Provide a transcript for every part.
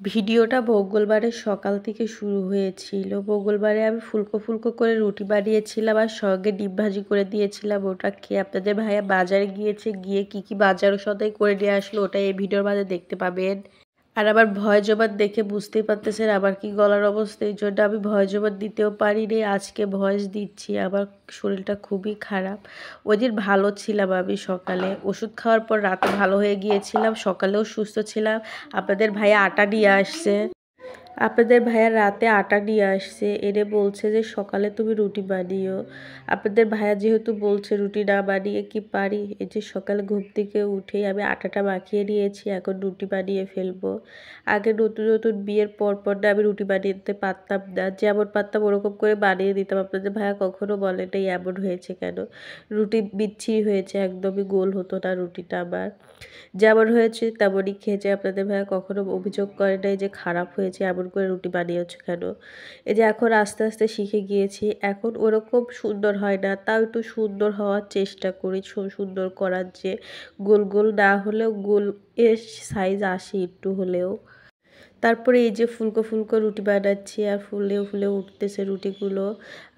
ভিডিওটা মঙ্গলবারের সকাল থেকে শুরু হয়েছিল। মঙ্গলবারে আমি ফুলকো ফুলকো করে রুটি বানিয়েছিলাম আর সঙ্গে ডিম ভাজি করে দিয়েছিলাম। ওটা খেয়ে আপনাদের ভাইয়া বাজারে গিয়েছে, গিয়ে কি বাজার সদাই করে নিয়ে আসলো ওটা এই ভিডিওর মাঝে দেখতে পাবেন। আর আমার ভয়েস ওভার দেখে বুঝতেই পারতেছেন আমার কি গলার অবস্থা, এই জন্য আমি ভয়েস ওভার দিতেও পারিনি, আজকে ভয়েস দিচ্ছি। আমার শরীরটা খুবই খারাপ। ওই দিন ভালো ছিলাম, আমি সকালে ওষুধ খাওয়ার পর রাতে ভালো হয়ে গিয়েছিলাম, সকালেও সুস্থ ছিলাম। আপনাদের ভাইয়া আটা নিয়ে আসছে, আপনাদের ভাইয়া রাতে আটা নিয়ে আসছে, এনে বলছে যে সকালে তুমি রুটি বানিও। আপনাদের ভাইয়া যেহেতু বলছে রুটি না বানিয়ে কি পারি, এই যে সকালে ঘুম থেকে উঠেই আমি আটাটা মাখিয়ে নিয়েছি, এখন রুটি বানিয়ে ফেলবো। আগে নতুন নতুন বিয়ের পর না আমি রুটি বানিয়ে দিতে পারতাম না, যেমন পারতাম ওরকম করে বানিয়ে দিতাম। আপনাদের ভাইয়া কখনো বলেনি এমন হয়েছে কেন, রুটি বিচ্ছিরি হয়েছে, একদমই গোল হতো না রুটিটা আমার। যেমন হয়েছে তেমনই খেয়েছে, আপনাদের ভাইয়া কখনো অভিযোগ করে নাই যে খারাপ হয়েছে, এমন করে রুটি বানিয়েছো কেন। এই যে এখন আস্তে আস্তে শিখে গিয়েছি, এখন ওরকম সুন্দর হয় না, তাও একটু সুন্দর হওয়ার চেষ্টা করি, সুন্দর করার, যে গোল গোল না হলেও গোল এর সাইজ আসে একটু হলেও। তারপরে এই যে ফুলকো ফুলকো রুটি বানাচ্ছি আর ফুলেও ফুলে উঠতেছে রুটিগুলো।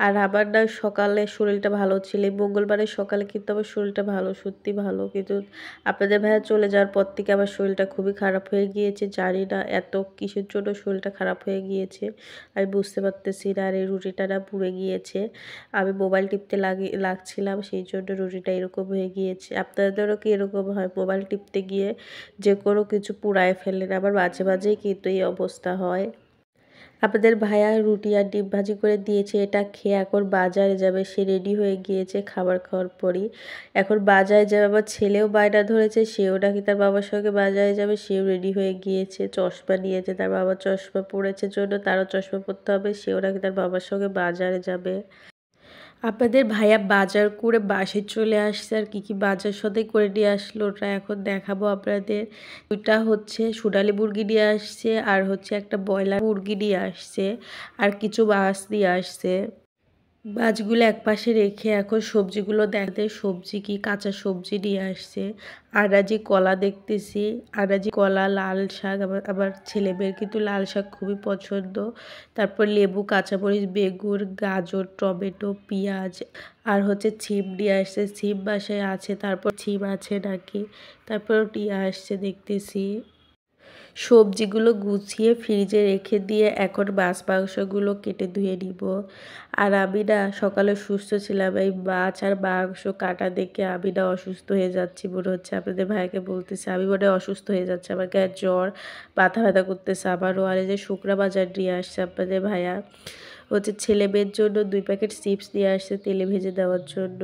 আর আমার না সকালে শরীরটা ভালো ছিল, এই মঙ্গলবারের সকালে কিন্তু আমার শরীরটা ভালো, সত্যি ভালো, কিন্তু আপনাদের ভাইয়া চলে যাওয়ার পর থেকে আমার শরীরটা খুবই খারাপ হয়ে গিয়েছে। জানি না এত কিসের জন্য শরীরটা খারাপ হয়ে গিয়েছে, আমি বুঝতে পারতেছি না। আর এই রুটিটা না পুড়ে গিয়েছে, আমি মোবাইল টিপতে লাগছিলাম, সেই জন্য রুটিটা এরকম হয়ে গিয়েছে। আপনাদেরও কি এরকম হয় মোবাইল টিপতে গিয়ে যে কোনো কিছু পুড়ায় ফেলেন? আবার মাঝে মাঝেই কিন্তু এই অবস্থা হয়। আপনাদের ভাইয়া রুটি আর ডিম ভাজি করে দিয়েছে, এটা খেয়ে এখন বাজারে যাবে, সে রেডি হয়ে গিয়েছে খাবার খাওয়ার পরই। এখন বাজারে যাবে, আমার ছেলেও বায়না ধরেছে, সেও নাকি তার বাবার সঙ্গে বাজারে যাবে, সেও রেডি হয়ে গিয়েছে, চশমা নিয়েছে, তার বাবা চশমা পরেছে জন্য তারও চশমা পরতে হবে, সেও নাকি তার বাবার সঙ্গে বাজারে যাবে। আপনাদের ভাইয়া বাজার করে বাসায় চলে আসছে, আর কি বাজার সদাই করে নিয়ে আসলো ওটা এখন দেখাবো আপনাদের। ওইটা হচ্ছে সোনালী মুরগি নিয়ে আসছে, আর হচ্ছে একটা ব্রয়লার মুরগি নিয়ে আসছে, আর কিছু মাছ নিয়ে আসছে। মাছগুলো একপাশে রেখে এখন সবজিগুলো দেখতে, সবজি কি কাঁচা সবজি নিয়ে আসছে। আনাজি কলা দেখতেছি, আনাজি কলা, লাল শাক, আমার ছেলে মেয়ের কিন্তু লাল শাক খুবই পছন্দ। তারপর লেবু, কাঁচামরিচ, বেগুন, গাজর, টমেটো, পেঁয়াজ, আর হচ্ছে ছিম নিয়ে আসছে, ছিম বাসায় আছে, তারপর ছিম আছে নাকি, তারপর নিয়ে আসছে দেখতেছি। সবজিগুলো গুছিয়ে ফ্রিজে রেখে দিয়ে এখন মাছ মাংসগুলো কেটে ধুয়ে নিব। আর আমি না সকালে সুস্থ ছিলাম, এই মাছ আর মাংস কাটা দেখে আমি না অসুস্থ হয়ে যাচ্ছি মনে হচ্ছে। আপনাদের ভাইকে বলতেছে আমি মনে হয় অসুস্থ হয়ে যাচ্ছে, আমার গায়ে জ্বর, মাথা ব্যথা করতেছে আমারও। আর এই যে শুকনা বাজার নিয়ে আসছে আপনাদের ভাইয়া, হচ্ছে ছেলে মেয়ের জন্য 2 প্যাকেট চিপস নিয়ে আসছে তেলে ভেজে দেওয়ার জন্য,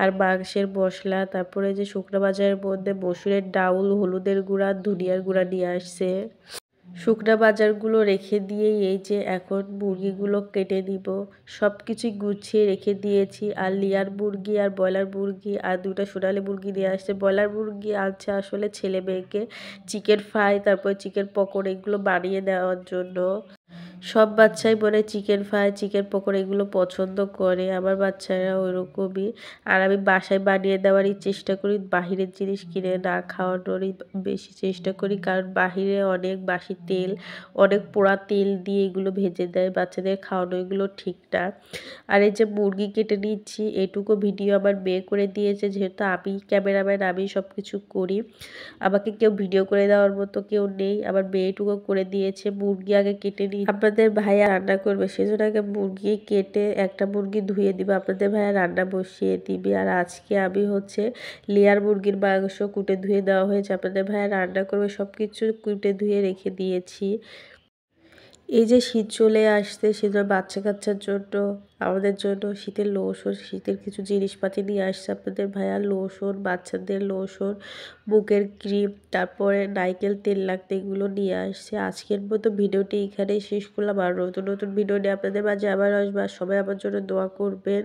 আর মাংসের মশলা, তারপরে যে শুকনো বাজারের মধ্যে মসুরের ডাউল, হলুদের গুঁড়া, ধনিয়ার গুঁড়া নিয়ে আসছে। শুকনা বাজারগুলো রেখে দিয়েই এই যে এখন মুরগিগুলো কেটে দিব, সব কিছুই গুছিয়ে রেখে দিয়েছি। আর লেয়ার মুরগি আর ব্রয়লার মুরগি আর 2টা সোনালী মুরগি নিয়ে আসছে। ব্রয়লার মুরগি আনছে আসলে ছেলে মেয়েকে চিকেন ফ্রাই, তারপর চিকেন পকোড়া এগুলো বানিয়ে দেওয়ার জন্য। সব বাচ্চাই বলে চিকেন ফ্রাই, চিকেন পকোড়া এগুলো পছন্দ করে, আমার বাচ্চারা ওইরকমই। আর আমি বাসায় বানিয়ে দেওয়ারই চেষ্টা করি, বাহিরের জিনিস কিনে না খাওয়ানোরই বেশি চেষ্টা করি, কারণ বাহিরে অনেক বাসি তেল, অনেক পোড়া তেল দিয়ে এগুলো ভেজে দেয়, বাচ্চাদের খাওয়ানো এগুলো ঠিক না। আর এই যে মুরগি কেটে নিচ্ছি, এটুকু ভিডিও আমার মেয়ে করে দিয়েছে, যেহেতু আমি ক্যামেরাম্যান, আমি সব কিছু করি, আমাকে কেউ ভিডিও করে দেওয়ার মতো কেউ নেই, আমার মেয়েটুকু করে দিয়েছে। মুরগি আগে কেটে নিই, আপনাদের ভাইয়া রান্না করবে সেজন্য আগে মুরগি কেটে একটা মুরগি ধুয়ে দিবে, আপনাদের ভাইয়া রান্না বসিয়ে দিবে। আর আজকে আমি হচ্ছে লেয়ার মুরগির মাংস কুটে ধুয়ে দেওয়া হয়েছে, আপনাদের ভাইয়া রান্না করবে, সব কিছু কুটে ধুয়ে রেখে দিয়েছি। এই যে শীত চলে আসছে, শীতের বাচ্চা কাচ্চার জন্য, আমাদের জন্য শীতের লোশন, শীতের কিছু জিনিসপাতি নিয়ে আসছে আপনাদের ভাইয়া, লোশন, বাচ্চাদের লোশন, মুখের ক্রিম, তারপরে নারকেল তেল লাগতে এগুলো নিয়ে আসছে। আজকের মতো ভিডিওটি এখানেই শেষ করলাম, আর নতুন নতুন ভিডিও নিয়ে আপনাদের মাঝে আবার আসবো। আর সবাই আমার জন্য দোয়া করবেন।